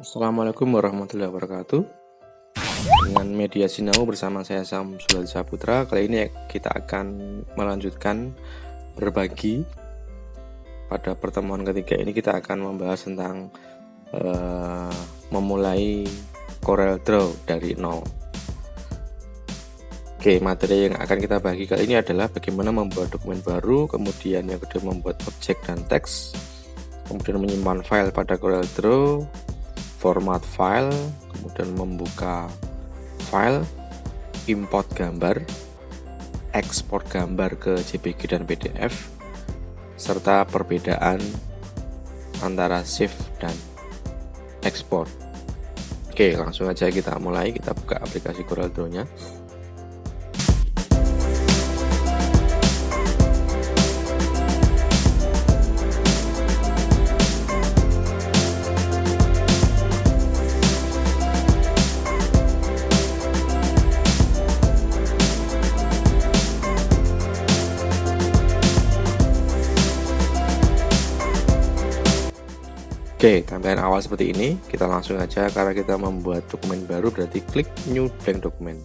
Assalamualaikum warahmatullahi wabarakatuh. Dengan media Sinau bersama saya Samsul Saputra. Kali ini kita akan melanjutkan berbagi. Pada pertemuan ketiga ini kita akan membahas tentang memulai Corel Draw dari nol. Oke, materi yang akan kita bagi kali ini adalah bagaimana membuat dokumen baru, kemudian yang kedua membuat objek dan teks, kemudian menyimpan file pada Corel Draw, format file, kemudian membuka file, import gambar, ekspor gambar ke JPG dan PDF, serta perbedaan antara save dan ekspor. Oke, langsung aja kita mulai. Kita buka aplikasi Corel Draw-nya. Oke, tampilan awal seperti ini. Kita langsung aja, karena kita membuat dokumen baru berarti klik new blank document.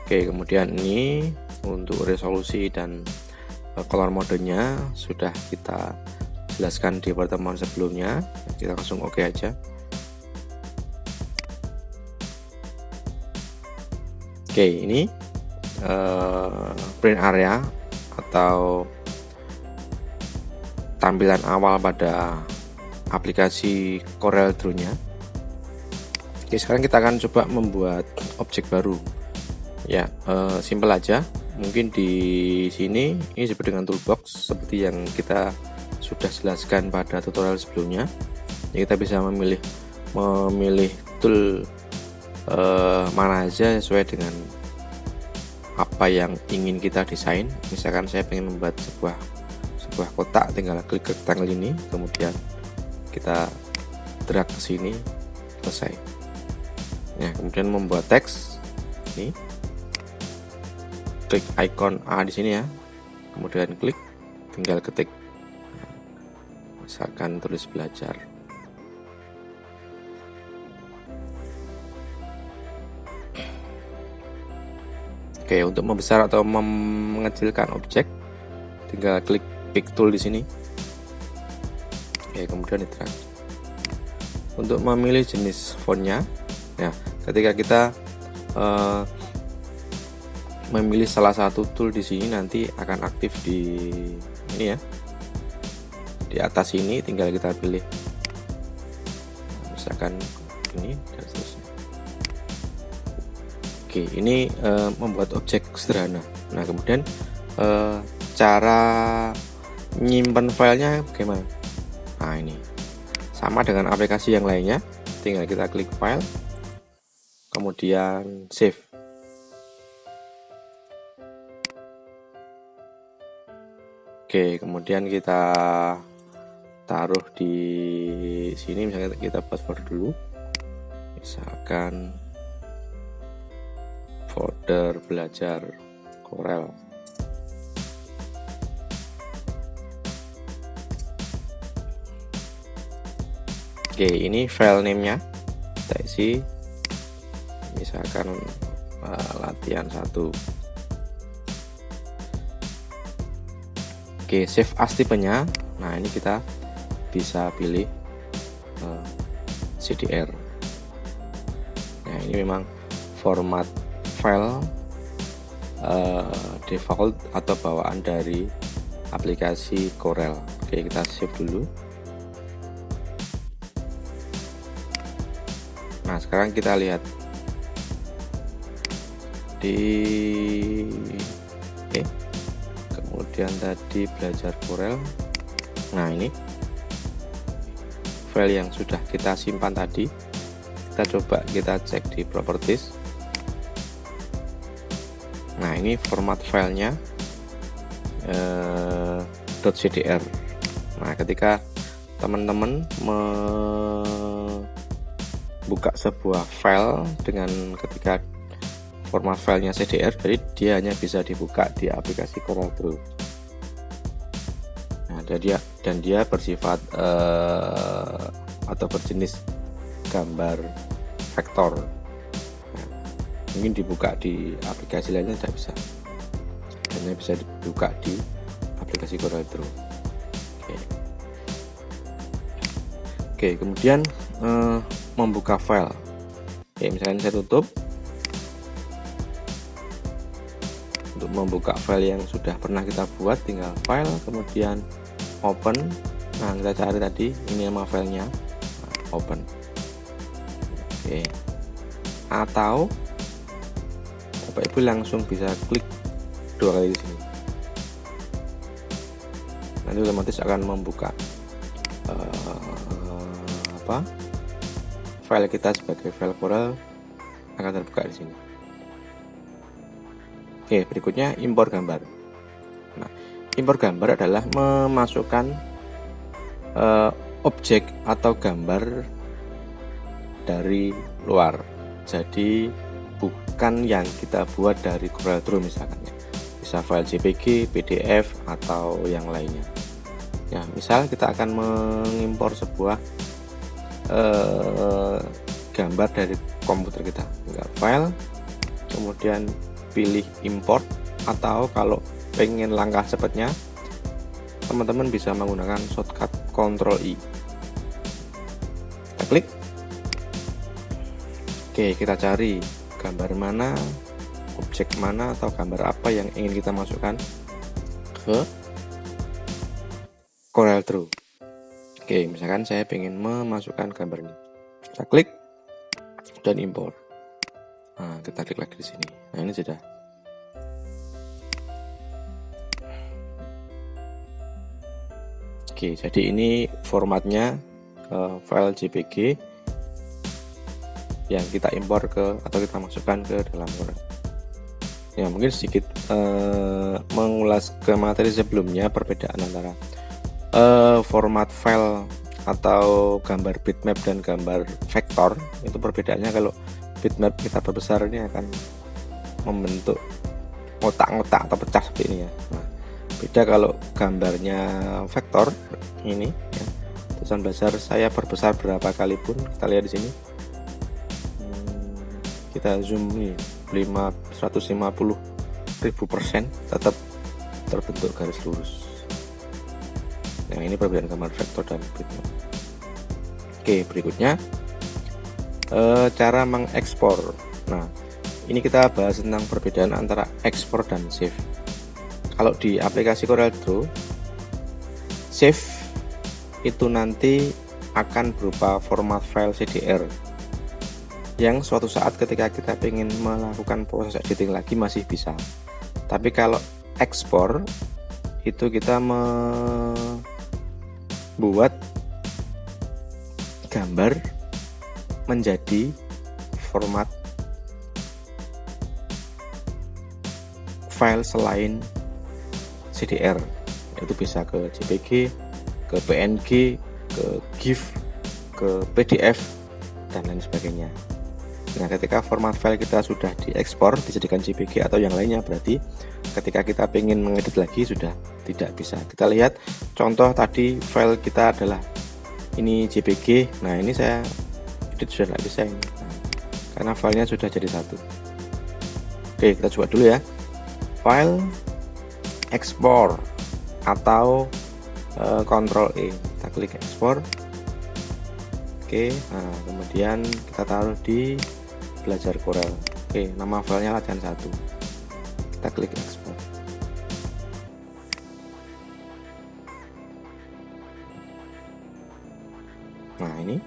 Oke, kemudian ini untuk resolusi dan color modenya sudah kita jelaskan di pertemuan sebelumnya. Kita langsung oke aja. Oke, ini print area atau tampilan awal pada aplikasi Corel Draw-nya. Oke, sekarang kita akan coba membuat objek baru. Ya, simple aja. Mungkin di sini ini seperti dengan toolbox seperti yang kita sudah jelaskan pada tutorial sebelumnya. Jadi kita bisa memilih tool mana aja sesuai dengan apa yang ingin kita desain. Misalkan saya ingin membuat sebuah kotak, tinggal klik ke rectangle ini, kemudian kita drag ke sini, selesai. Nah, kemudian membuat teks ini, klik icon A di sini ya, kemudian klik, tinggal ketik, misalkan tulis belajar. Oke, untuk membesar atau mengecilkan objek, tinggal klik pick tool di sini. Oke, kemudian di drag. Untuk memilih jenis fontnya, ya, ketika kita memilih salah satu tool di sini nanti akan aktif di ini ya, di atas ini. Tinggal kita pilih, misalkan ini dan seterusnya. Oke, ini membuat objek sederhana. Nah, kemudian cara nyimpan filenya bagaimana? Nah, ini sama dengan aplikasi yang lainnya, tinggal kita klik file, kemudian save. Oke, kemudian kita taruh di sini, misalnya kita password dulu, misalkan folder belajar Corel. Oke, ini file name-nya kita isi, misalkan latihan 1. Oke, save as tipenya. Nah, ini kita bisa pilih CDR. Nah, ini memang format file default atau bawaan dari aplikasi Corel. Oke, kita save dulu. Nah, sekarang kita lihat di kemudian tadi belajar Corel. Nah, ini file yang sudah kita simpan tadi. Kita coba kita cek di properties. Nah, ini format filenya .cdr. Nah, ketika teman-teman buka sebuah file dengan ketika format filenya CDR, jadi dia hanya bisa dibuka di aplikasi Corel Draw. Nah, dan dia bersifat atau berjenis gambar vektor. Nah, mungkin dibuka di aplikasi lainnya tidak bisa, hanya bisa dibuka di aplikasi CorelDRAW. Oke, kemudian membuka file. Oke, misalnya saya tutup. Untuk membuka file yang sudah pernah kita buat, tinggal file, kemudian open. Nah, kita cari tadi ini nama filenya, open. Oke. Atau Bapak Ibu langsung bisa klik 2 kali di sini. Nanti otomatis akan membuka file kita sebagai file Corel akan terbuka di sini. Oke, berikutnya impor gambar. Nah, impor gambar adalah memasukkan objek atau gambar dari luar. Jadi bukan yang kita buat dari CorelDRAW misalkan ya. Bisa file JPG, PDF atau yang lainnya. Ya, misal kita akan mengimpor sebuah gambar dari komputer kita. Tinggal file, kemudian pilih import, atau kalau pengen langkah cepatnya teman-teman bisa menggunakan shortcut Ctrl I. Kita klik. Oke, kita cari gambar mana, objek mana, atau gambar apa yang ingin kita masukkan ke CorelDRAW. Oke, misalkan saya ingin memasukkan gambar ini. Kita klik dan impor. Nah, kita klik lagi di sini. Nah, ini sudah. Oke, jadi ini formatnya file JPG yang kita impor ke atau kita masukkan ke dalam Corel. Ya, mungkin sedikit mengulas ke materi sebelumnya, perbedaan antara format file atau gambar bitmap dan gambar vektor. Itu perbedaannya, kalau bitmap kita perbesar ini akan membentuk otak-otak atau pecah seperti ini ya. Nah, beda kalau gambarnya vektor ini ya, tulisan besar saya perbesar berapa kali pun, kita lihat di sini. Kita zoom nih 150.000% tetap terbentuk garis lurus. Nah, ini perbedaan gambar vektor dan bitmap. Oke, berikutnya cara mengekspor. Nah, ini kita bahas tentang perbedaan antara ekspor dan save. Kalau di aplikasi CorelDRAW, save itu nanti akan berupa format file CDR yang suatu saat ketika kita ingin melakukan proses editing lagi masih bisa. Tapi kalau ekspor itu kita membuat gambar menjadi format file selain CDR, itu bisa ke JPG, ke PNG, ke GIF, ke PDF dan lain sebagainya. Nah, ketika format file kita sudah diekspor, dijadikan JPG atau yang lainnya, berarti ketika kita ingin mengedit lagi sudah tidak bisa. Kita lihat contoh tadi, file kita adalah ini JPG. Nah, ini saya edit sudah tidak bisa ini, karena filenya sudah jadi satu. Oke, kita coba dulu ya. File, ekspor, atau Ctrl E. Kita klik ekspor. Oke, nah kemudian kita taruh di belajar Corel. Oke, nama filenya latihan 1. Kita klik ekspor. Nah, ini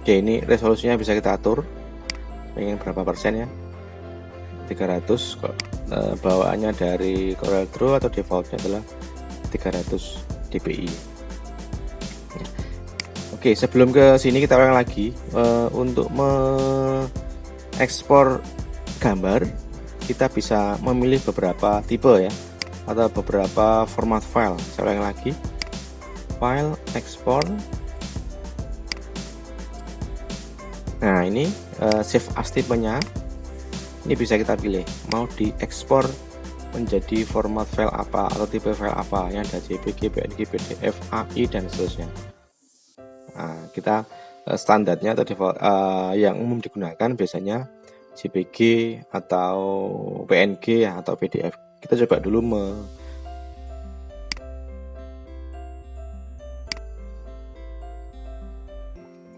oke, ini resolusinya bisa kita atur, pengen berapa persen ya, 300. Bawaannya dari CorelDRAW atau defaultnya adalah 300 dpi. Oke, sebelum ke sini kita ulang lagi. Untuk mengekspor gambar, kita bisa memilih beberapa tipe ya, atau beberapa format file. Saya ulang lagi. File, ekspor. Nah, ini save as tipenya. Ini bisa kita pilih mau diekspor menjadi format file apa atau tipe file apa yang ada JPG, PNG, PDF, AI dan seterusnya. Nah, kita standarnya atau default yang umum digunakan biasanya JPG atau PNG atau PDF. Kita coba dulu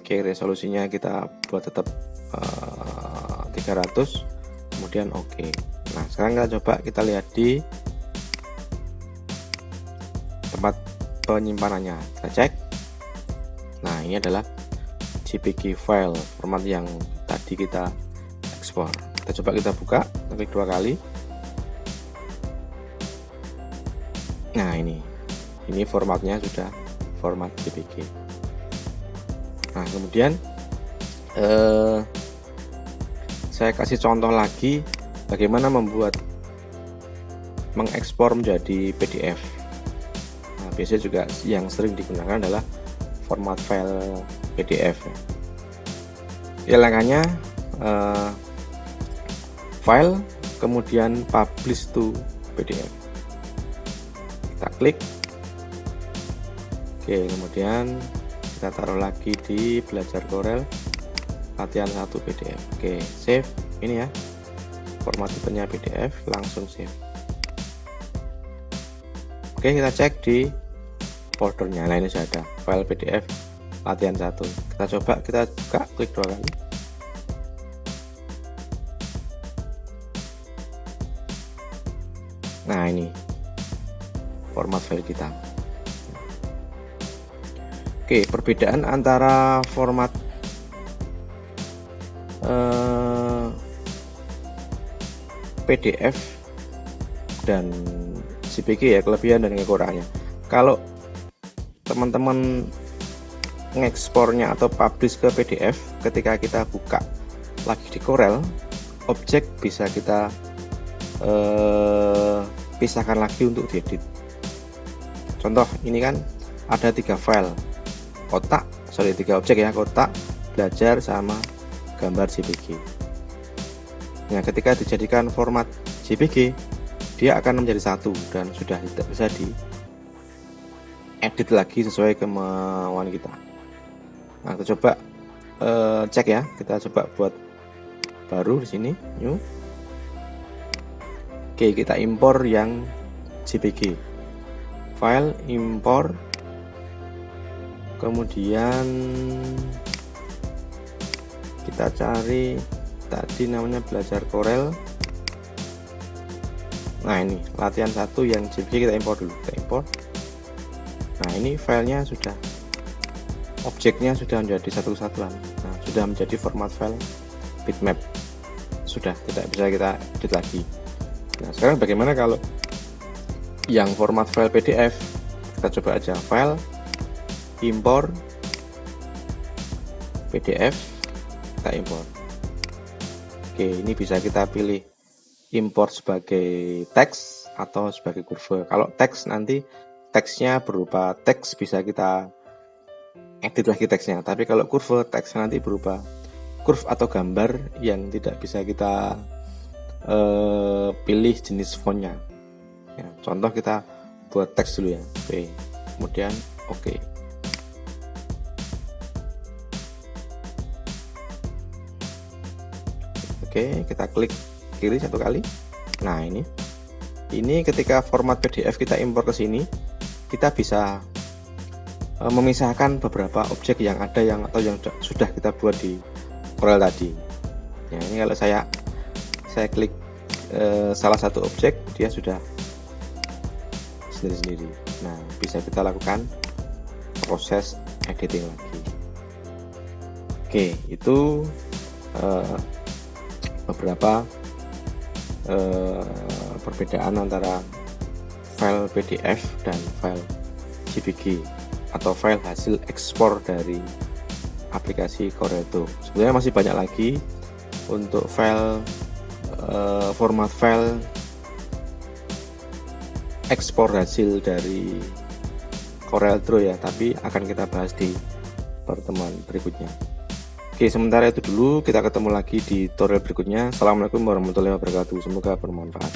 Oke, resolusinya kita buat tetap 300, kemudian oke. Nah, sekarang kita lihat di tempat penyimpanannya. Kita cek. Nah, ini adalah JPG file, format yang tadi kita ekspor. Kita buka, klik 2 kali. Nah, ini formatnya sudah format JPG. Nah, kemudian saya kasih contoh lagi bagaimana mengekspor menjadi PDF. Nah, biasanya juga yang sering digunakan adalah format file PDF. Ya, langkahnya file, kemudian publish to PDF. Kita klik. Oke, kemudian kita taruh lagi di belajar Corel latihan 1 PDF. Oke, save. Ini ya, format tipenya PDF, langsung save. Oke, kita cek di foldernya. Nah, ini sudah ada file PDF latihan 1. Kita buka, klik 2 kali. Nah, ini format file kita. Oke, perbedaan antara format PDF dan JPG ya, kelebihan dan kekurangannya. Kalau teman-teman ngekspornya atau publish ke PDF, ketika kita buka lagi di Corel, objek bisa kita pisahkan lagi untuk diedit. Contoh, ini kan ada 3 file, 3 objek ya, kotak, belajar, sama gambar JPG. Nah, ketika dijadikan format JPG, dia akan menjadi satu dan sudah tidak bisa diedit lagi sesuai kemauan kita. Nah, kita coba cek ya, kita coba buat baru di sini, new. Oke, kita impor yang JPG, file, impor, kemudian kita cari tadi namanya belajar Corel. Nah, ini latihan 1 yang JPG, kita impor dulu. Kita impor. Nah, ini filenya sudah, objeknya sudah menjadi satu kesatuan. Nah, sudah menjadi format file bitmap, sudah tidak bisa kita edit lagi. Nah, sekarang bagaimana kalau yang format file PDF? Kita coba aja, file, impor, PDF, kita impor. Oke, ini bisa kita pilih import sebagai teks atau sebagai kurva. Kalau teks, nanti teksnya berupa teks, bisa kita edit lagi teksnya. Tapi kalau kurva, teksnya nanti berupa curve atau gambar yang tidak bisa kita pilih jenis fontnya ya. Contoh, kita buat teks dulu ya, oke, kemudian oke. Oke, kita klik kiri 1 kali. Nah, ini ketika format PDF kita impor ke sini, kita bisa memisahkan beberapa objek yang ada atau yang sudah kita buat di Corel tadi. Ya, ini kalau saya klik salah satu objek, dia sudah sendiri-sendiri. Nah, bisa kita lakukan proses editing lagi. Oke, itu beberapa perbedaan antara file PDF dan file JPG atau file hasil ekspor dari aplikasi Corel. Sebenarnya masih banyak lagi untuk file format file ekspor hasil dari Corel Draw ya, tapi akan kita bahas di pertemuan berikutnya. Oke, sementara itu dulu, kita ketemu lagi di tutorial berikutnya. Assalamualaikum warahmatullahi wabarakatuh, semoga bermanfaat.